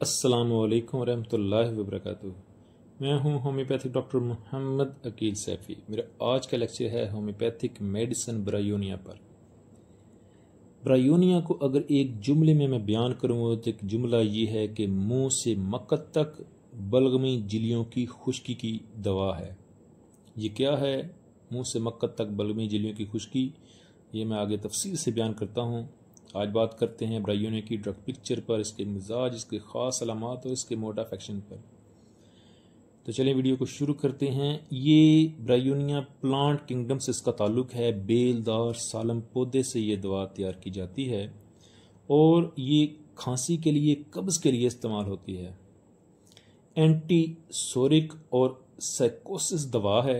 अस्सलामुअलैकुम रहमतुल्लाहि वबरकातुहू। मैं हूं होम्योपैथिक डॉक्टर मोहम्मद अकील सैफ़ी। मेरा आज का लेक्चर है होम्योपैथिक मेडिसिन ब्रायोनिया पर। ब्रायोनिया को अगर एक जुमले में मैं बयान करूँ तो एक जुमला ये है कि मुंह से मक्कत तक बलगमी झिल्लियों की खुश्की की दवा है। ये क्या है? मुंह से मक्कत तक बलगमी झिल्लियों की खुश्की, ये मैं आगे तफसील से बयान करता हूँ। आज बात करते हैं ब्रायोनिया की ड्रग पिक्चर पर, इसके मिजाज, इसके ख़ास अलामात और इसके मोड ऑफ एक्शन पर। तो चलिए वीडियो को शुरू करते हैं। ये ब्रायोनिया प्लांट किंगडम से इसका ताल्लुक है। बेलदार सालम पौधे से ये दवा तैयार की जाती है और ये खांसी के लिए, कब्ज़ के लिए इस्तेमाल होती है। एंटीसोरिक और साइकोसिस दवा है।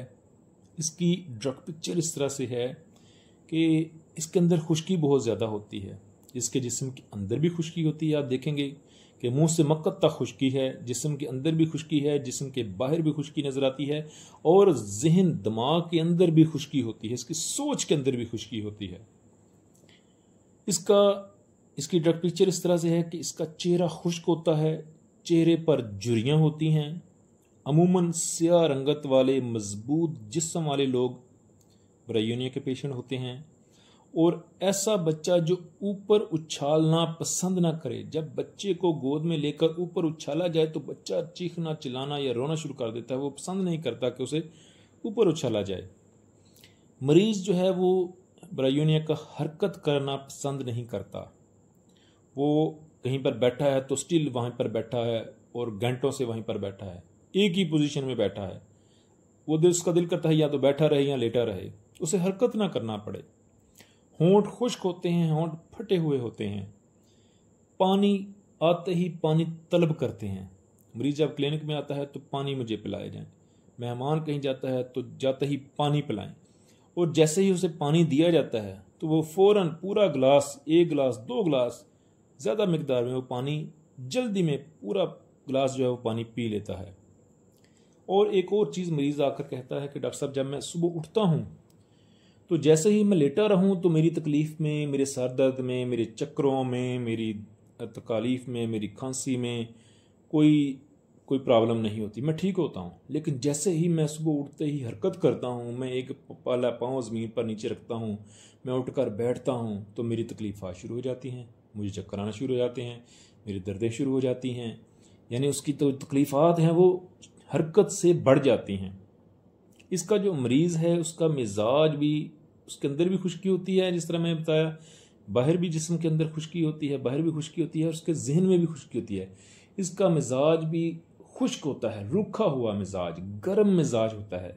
इसकी ड्रग पिक्चर इस तरह से है कि इसके अंदर खुश्की बहुत ज़्यादा होती है। इसके जिस्म के अंदर भी खुश्की होती है। आप देखेंगे कि मुंह से मक्कत तक खुश्की है, जिस्म के अंदर भी खुश्की है, जिस्म के बाहर भी खुश्की नज़र आती है और जहन दिमाग के अंदर भी खुश्की होती है। इसकी सोच के अंदर भी खुश्की होती है। इसकी ड्रग पिक्चर इस तरह से है कि इसका चेहरा खुश्क होता है, चेहरे पर झुर्रियाँ होती हैं। अमूमन स्याह रंगत वाले मजबूत जिस्म वाले लोग ब्रायोनिया के पेशेंट होते हैं। और ऐसा बच्चा जो ऊपर उछालना पसंद ना करे, जब बच्चे को गोद में लेकर ऊपर उछाला जाए तो बच्चा चीखना, चिल्लाना या रोना शुरू कर देता है। वो पसंद नहीं करता कि उसे ऊपर उछाला जाए। मरीज जो है वो ब्रायोनिया का हरकत करना पसंद नहीं करता। वो कहीं पर बैठा है तो स्टिल वहीं पर बैठा है और घंटों से वहीं पर बैठा है, एक ही पोजीशन में बैठा है। उसका दिल करता है या तो बैठा रहे या लेटा रहे, उसे हरकत ना करना पड़े। होंठ खुश्क होते हैं, होंठ फटे हुए होते हैं। पानी आते ही पानी तलब करते हैं। मरीज जब क्लिनिक में आता है तो पानी मुझे पिलाया जाए। मेहमान कहीं जाता है तो जाते ही पानी पिलाएं। और जैसे ही उसे पानी दिया जाता है तो वो फ़ौरन पूरा गिलास, एक गिलास, दो गिलास, ज़्यादा मिकदार में वो पानी जल्दी में पूरा गिलास जो है वो पानी पी लेता है। और एक और चीज़ मरीज़ आकर कहता है कि डॉक्टर साहब, जब मैं सुबह उठता हूँ तो जैसे ही मैं लेटा रहूं तो मेरी तकलीफ़ में, मेरे सर दर्द में, मेरे चक्करों में, मेरी तकालीफ में, मेरी खांसी में कोई प्रॉब्लम नहीं होती, मैं ठीक होता हूं। लेकिन जैसे ही मैं सुबह उठते ही हरकत करता हूं, मैं एक पहला पाँव ज़मीन पर नीचे रखता हूं, मैं उठकर बैठता हूं तो मेरी तकलीफ़ात शुरू हो जाती हैं, मुझे चक्कर आना शुरू हो जाते हैं, मेरी दर्दें शुरू हो जाती हैं। यानी उसकी तो तकलीफ़ात हैं वो हरकत से बढ़ जाती हैं। इसका जो मरीज़ है उसका मिजाज भी, उसके अंदर भी खुश्की होती है, जिस तरह मैंने बताया, बाहर भी जिस्म के अंदर खुश्की होती है, बाहर भी खुश्की होती है और उसके जहन में भी खुश्की होती है। इसका मिजाज भी खुश्क होता है, रूखा हुआ मिजाज, गर्म मिजाज होता है।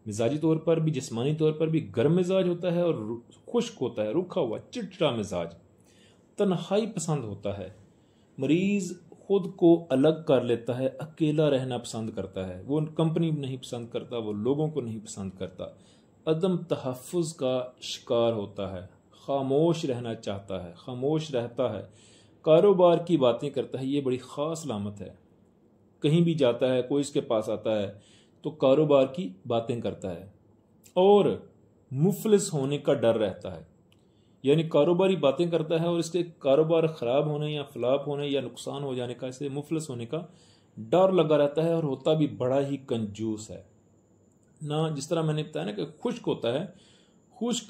मिजाजी तौर पर भी, जिस्मानी तौर पर भी गर्म मिजाज होता है और खुश्क होता है, रूखा हुआ चिड़चिड़ा मिजाज। तन्हाई पसंद होता है। मरीज़ खुद को अलग कर लेता है, अकेला रहना पसंद करता है। वो कंपनी नहीं पसंद करता, वो लोगों को नहीं पसंद करता। अदम तहफ़्फ़ुज़ का शिकार होता है, खामोश रहना चाहता है, खामोश रहता है, कारोबार की बातें करता है। ये बड़ी ख़ास अलामत है। कहीं भी जाता है, कोई इसके पास आता है तो कारोबार की बातें करता है और मुफलिस होने का डर रहता है। यानी कारोबारी बातें करता है और इसके कारोबार ख़राब होने या फ्लॉप होने या नुकसान हो जाने का, इससे मुफलिस होने का डर लगा रहता है। और होता भी बड़ा ही कंजूस है ना। जिस तरह मैंने बताया ना कि खुश्क होता है, खुश्क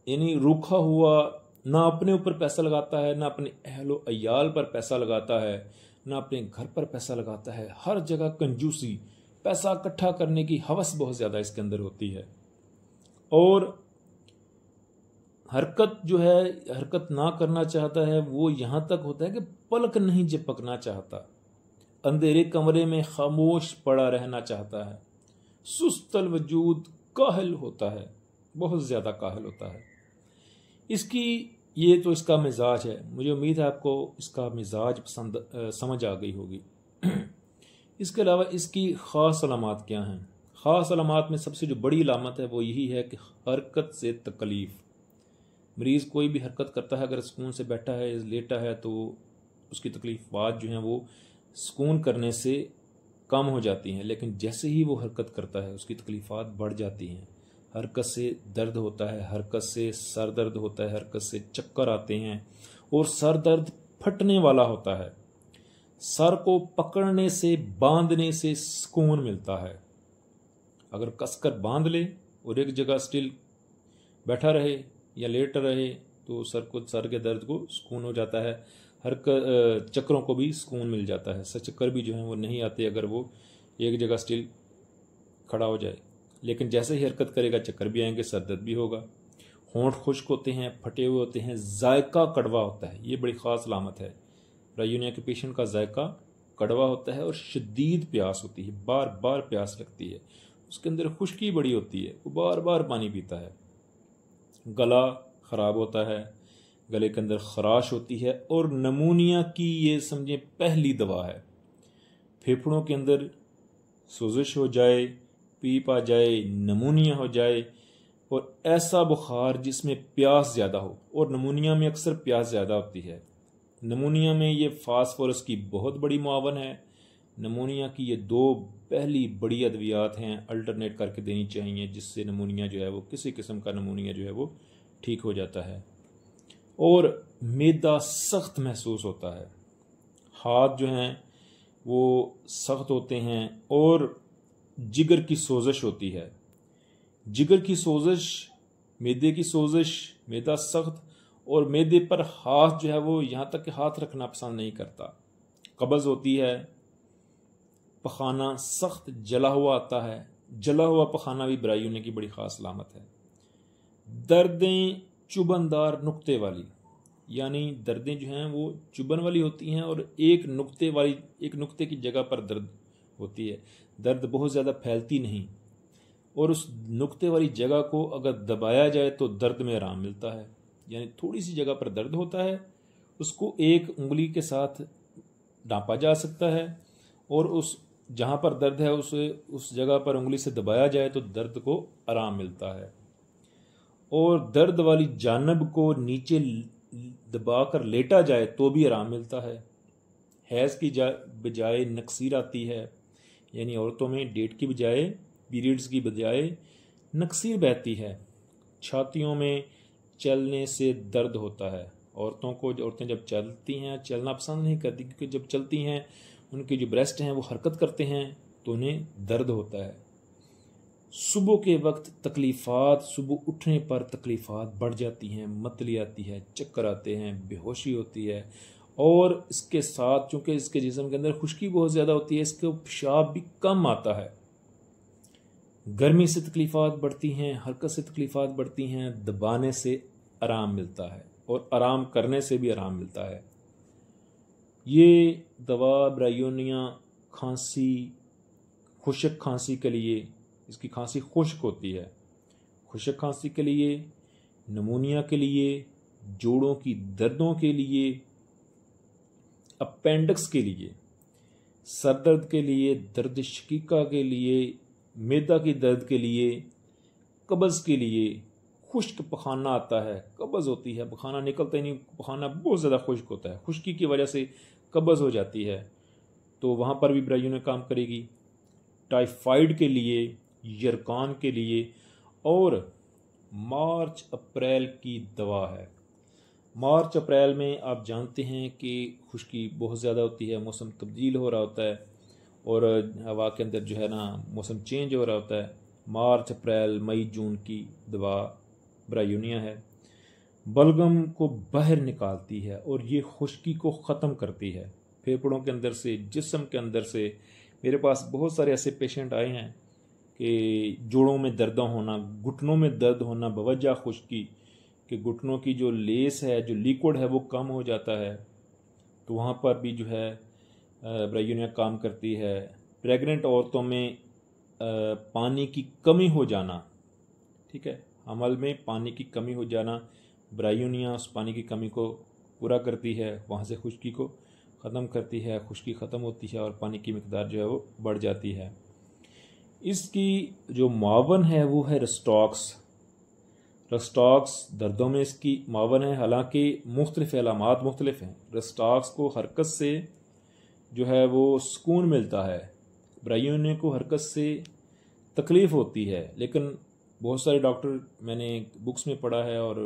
यानी रूखा हुआ, ना अपने ऊपर पैसा लगाता है, ना अपने अहलो अयाल पर पैसा लगाता है, ना अपने घर पर पैसा लगाता है। हर जगह कंजूसी, पैसा इकट्ठा करने की हवस बहुत ज़्यादा इसके अंदर होती है। और हरकत जो है, हरकत ना करना चाहता है, वो यहाँ तक होता है कि पलक नहीं झपकना चाहता, अंधेरे कमरे में खामोश पड़ा रहना चाहता है, सुस्तल वजूद, काहिल होता है, बहुत ज़्यादा काहिल होता है। ये तो इसका मिजाज है। मुझे उम्मीद है आपको इसका मिजाज समझ आ गई होगी। इसके अलावा इसकी ख़ास अलामात क्या हैं? ख़ास अलामात में सबसे जो बड़ी अलामत है वो यही है कि हरकत से तकलीफ़। मरीज़ कोई भी हरकत करता है, अगर सुकून से बैठा है, लेटा है, तो उसकी तकलीफ़ात जो हैं वो सुकून करने से कम हो जाती हैं। लेकिन जैसे ही वो हरकत करता है उसकी तकलीफ़ात बढ़ जाती हैं। हरकत से दर्द होता है, हरकत से सर दर्द होता है, हरकत से चक्कर आते हैं और सर दर्द फटने वाला होता है। सर को पकड़ने से, बांधने से सुकून मिलता है। अगर कसकर बांध ले और एक जगह स्टिल बैठा रहे या लेट रहे तो सर के दर्द को सुकून हो जाता है। हर चक्रों को भी सुकून मिल जाता है। चक्कर भी जो है वो नहीं आते अगर वो एक जगह स्टिल खड़ा हो जाए। लेकिन जैसे ही हरकत करेगा चक्कर भी आएंगे, सर दर्द भी होगा। होंठ खुश्क होते हैं, फटे हुए होते हैं, जायका कड़वा होता है। ये बड़ी ख़ास अलामत है। ब्रायोनिया के पेशेंट का जायका कड़वा होता है और शदीद प्यास होती है, बार बार प्यास लगती है। उसके अंदर खुश्की बड़ी होती है, वो बार बार पानी पीता है। गला ख़राब होता है, गले के अंदर खराश होती है और नमूनिया की ये समझें पहली दवा है। फेफड़ों के अंदर सोजिश हो जाए, पीप आ जाए, नमूनिया हो जाए और ऐसा बुखार जिसमें प्यास ज़्यादा हो, और नमूनिया में अक्सर प्यास ज़्यादा होती है। नमूनिया में ये फास्फोरस की बहुत बड़ी मुआवन है। नमूनिया की ये 2 पहली बड़ी अद्वियात हैं, अल्टरनेट करके देनी चाहिए, जिससे नमूनिया जो है वो, किसी किस्म का नमूनिया जो है वो ठीक हो जाता है। और मैदा सख्त महसूस होता है, हाथ जो हैं वो सख्त होते हैं और जिगर की सोजिश होती है। जिगर की सोजिश, मैदे की सोजिश, मैदा सख्त, और मैदे पर हाथ जो है वो यहाँ तक कि हाथ रखना पसंद नहीं करता। कब्ज़ होती है, पखाना सख्त जला हुआ आता है। जला हुआ पखाना भी ब्रायोनिया की बड़ी ख़ास अलामत है। दर्दें चुभनदार नुक्ते वाली, यानी दर्दें जो हैं वो चुभन वाली होती हैं और एक नुक्ते की जगह पर दर्द होती है। दर्द बहुत ज़्यादा फैलती नहीं, और उस नुक्ते वाली जगह को अगर दबाया जाए तो दर्द में आराम मिलता है। यानी थोड़ी सी जगह पर दर्द होता है, उसको एक उंगली के साथ नापा जा सकता है और उस जहाँ पर दर्द है उस जगह पर उंगली से दबाया जाए तो दर्द को आराम मिलता है। और दर्द वाली जानब को नीचे दबाकर लेटा जाए तो भी आराम मिलता है। हैज़ की बजाय नक्सीर आती है, यानी औरतों में डेट की बजाय, पीरियड्स की बजाय नक्सीर बहती है। छातियों में चलने से दर्द होता है। औरतें जब चलती हैं, चलना पसंद नहीं करती, क्योंकि जब चलती हैं उनके जो ब्रेस्ट हैं वो हरकत करते हैं तो उन्हें दर्द होता है। सुबह के वक्त तकलीफ़ात, सुबह उठने पर तकलीफ़ात बढ़ जाती हैं, मतली आती है, चक्कर आते हैं, बेहोशी होती है, और इसके साथ चूँकि इसके जिस्म के अंदर खुश्की बहुत ज़्यादा होती है, इसके पेशाब भी कम आता है। गर्मी से तकलीफ़ात बढ़ती हैं, हरकत से तकलीफ़ात बढ़ती हैं, दबाने से आराम मिलता है और आराम करने से भी आराम मिलता है। ये दवा ब्रायोनिया खांसी, खुश्क खांसी के लिए, इसकी खांसी खुश्क होती है, खुश्क खांसी के लिए, नमूनिया के लिए, जोड़ों की दर्दों के लिए, अपेंडिक्स के लिए, सर दर्द के लिए, दर्द शकीका के लिए, मैदा की दर्द के लिए, कब्ज़ के लिए। खुश्क पखाना आता है, कब्ज़ होती है, पखाना निकलता ही नहीं, पखाना बहुत ज़्यादा खुश्क होता है, खुश्की की वजह से कब्ज़ हो जाती है, तो वहाँ पर भी ब्रायोनिया काम करेगी। टाइफाइड के लिए, यरकान के लिए, और मार्च अप्रैल की दवा है। मार्च अप्रैल में आप जानते हैं कि खुश्की बहुत ज़्यादा होती है, मौसम तब्दील हो रहा होता है और हवा के अंदर जो है ना मौसम चेंज हो रहा होता है। मार्च अप्रैल मई जून की दवा ब्रायोनिया है। बलगम को बाहर निकालती है और ये खुश्की को ख़त्म करती है। फेफड़ों के अंदर से, जिस्म के अंदर से। मेरे पास बहुत सारे ऐसे पेशेंट आए हैं कि जोड़ों में दर्द होना, घुटनों में दर्द होना बवजह खुश्की कि घुटनों की जो लेस है, जो लिक्विड है वो कम हो जाता है, तो वहाँ पर भी जो है ब्रायोनिया काम करती है। प्रेग्नेंट औरतों में पानी की कमी हो जाना, ठीक है, हमल में पानी की कमी हो जाना, ब्रायोनिया उस पानी की कमी को पूरा करती है, वहाँ से खुश्की को ख़त्म करती है, खुश्की ख़त्म होती है और पानी की मिकदार जो है वो बढ़ जाती है। इसकी जो मुआवन है वो है रस्टॉक्स। रस्टॉक्स दर्दों में इसकी मुआवन है, हालांकि मुख्तलिफ अलामात मुख्तलिफ हैं। रस्टॉक्स को हरकत से जो है वो सुकून मिलता है, ब्रायोनिया को हरकत से तकलीफ़ होती है, लेकिन बहुत सारे डॉक्टर मैंने बुक्स में पढ़ा है और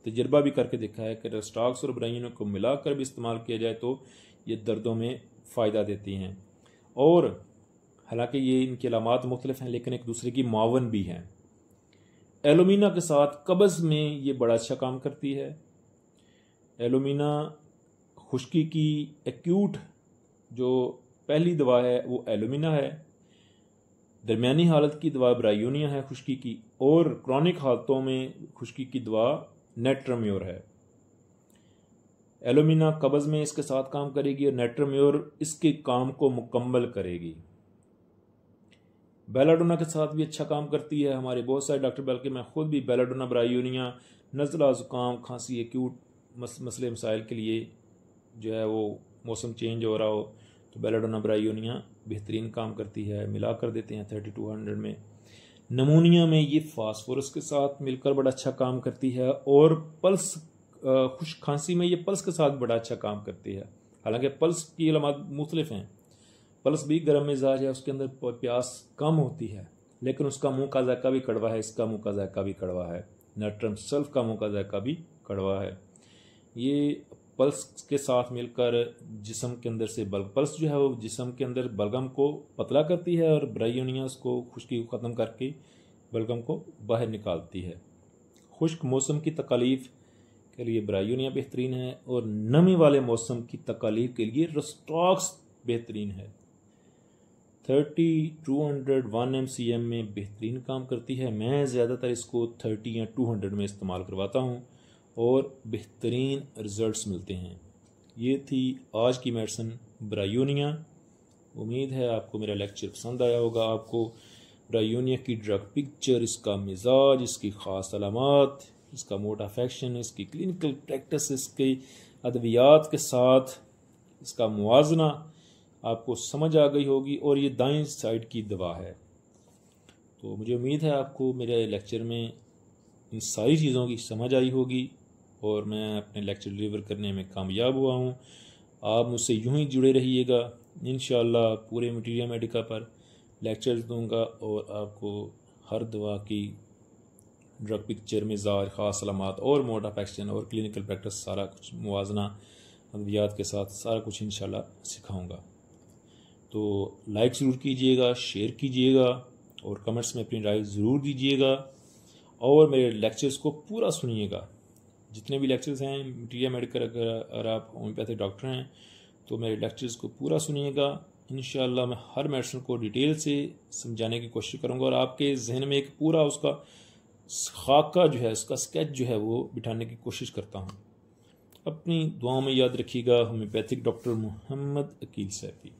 तजर्बा भी करके देखा है कि रेस्टॉक्स और ब्रायोनिया को मिलाकर भी इस्तेमाल किया जाए तो ये दर्दों में फ़ायदा देती हैं। और हालांकि ये इनकी अलामात मुख्तलिफ हैं लेकिन एक दूसरे की मावन भी हैं। एलोमीना के साथ कब्ज़ में ये बड़ा अच्छा काम करती है। एलोमीना खुश्की की एक्यूट जो पहली दवा है वो एलोमीना है, दरमियानी हालत की दवा ब्रायोनिया है खुश्की की, और क्रॉनिक हालतों में खुश्की की दवा नेट्राम्योर है। एलोमीना कब्ज़ में इसके साथ काम करेगी और नेट्राम्योर इसके काम को मुकम्मल करेगी। बेलाडोना के साथ भी अच्छा काम करती है। हमारे बहुत सारे डॉक्टर, बल्कि मैं खुद भी बेलाडोना ब्रायोनिया नज़ला ज़ुकाम खांसी एक्यूट मसले मसाइल के लिए जो है वो मौसम चेंज हो रहा हो तो बेलाडोना ब्रायोनिया बेहतरीन काम करती है, मिला कर देते हैं 3200 में। नमूनिया में ये फास्फोरस के साथ मिलकर बड़ा अच्छा काम करती है, और पल्स खुश्क खांसी में ये पल्स के साथ बड़ा अच्छा काम करती है। हालांकि पल्स की अलामत मुख्तलिफ हैं, पल्स भी गर्म मिजाज है, उसके अंदर प्यास कम होती है लेकिन उसका मुंह का जायका भी कड़वा है, इसका मुंह का जायका भी कड़वा है, नेट्रम सल्फ का मुंह का जायका भी कड़वा है। ये पल्स के साथ मिलकर जिस्म के अंदर से पल्स जो है वो जिस्म के अंदर बलगम को पतला करती है और ब्रायोनिया उसको खुश्की को ख़त्म करके बलगम को बाहर निकालती है। खुश्क मौसम की तकालीफ के लिए ब्रायोनिया बेहतरीन है, और नमी वाले मौसम की तकालीफ के लिए रेस्टॉक्स बेहतरीन है। 30-200 1 MCM में बेहतरीन काम करती है। मैं ज़्यादातर इसको 30 या 200 में इस्तेमाल करवाता हूँ और बेहतरीन रिज़ल्ट्स मिलते हैं। ये थी आज की मेडिसिन ब्रायोनिया। उम्मीद है आपको मेरा लेक्चर पसंद आया होगा। आपको ब्रायोनिया की ड्रग पिक्चर, इसका मिजाज, इसकी ख़ास अलामात, इसका मोड ऑफ एक्शन, इसकी क्लिनिकल प्रैक्टिस, इसके अद्वियात के साथ इसका मुवाजना आपको समझ आ गई होगी, और ये दाएं साइड की दवा है। तो मुझे उम्मीद है आपको मेरे लेक्चर में इन सारी चीज़ों की समझ आई होगी और मैं अपने लेक्चर डिलीवर करने में कामयाब हुआ हूँ। आप मुझसे यूं ही जुड़े रहिएगा। इंशाअल्लाह पूरे मटीरिया मेडिका पर लेक्चर्स दूंगा और आपको हर दवा की ड्रग पिक्चर, मिजाज, ख़ास अलामात और मोड ऑफ एक्शन और क्लिनिकल प्रैक्टिस सारा कुछ मुवाजना अद्वियात के साथ सारा कुछ इंशाअल्लाह सिखाऊंगा। तो लाइक ज़रूर कीजिएगा, शेयर कीजिएगा और कमेंट्स में अपनी राय ज़रूर दीजिएगा, और मेरे लेक्चर्स को पूरा सुनिएगा। जितने भी लेक्चर्स हैं मटीरिया मेडिकल, अगर आप होम्योपैथिक डॉक्टर हैं तो मेरे लेक्चर्स को पूरा सुनिएगा। इंशाअल्लाह मैं हर मेडिसिन को डिटेल से समझाने की कोशिश करूंगा और आपके जहन में एक पूरा उसका खाका जो है, उसका स्केच जो है वो बिठाने की कोशिश करता हूँ। अपनी दुआओं में याद रखिएगा। Homeopathic doctor Mohammad Akil Saifi.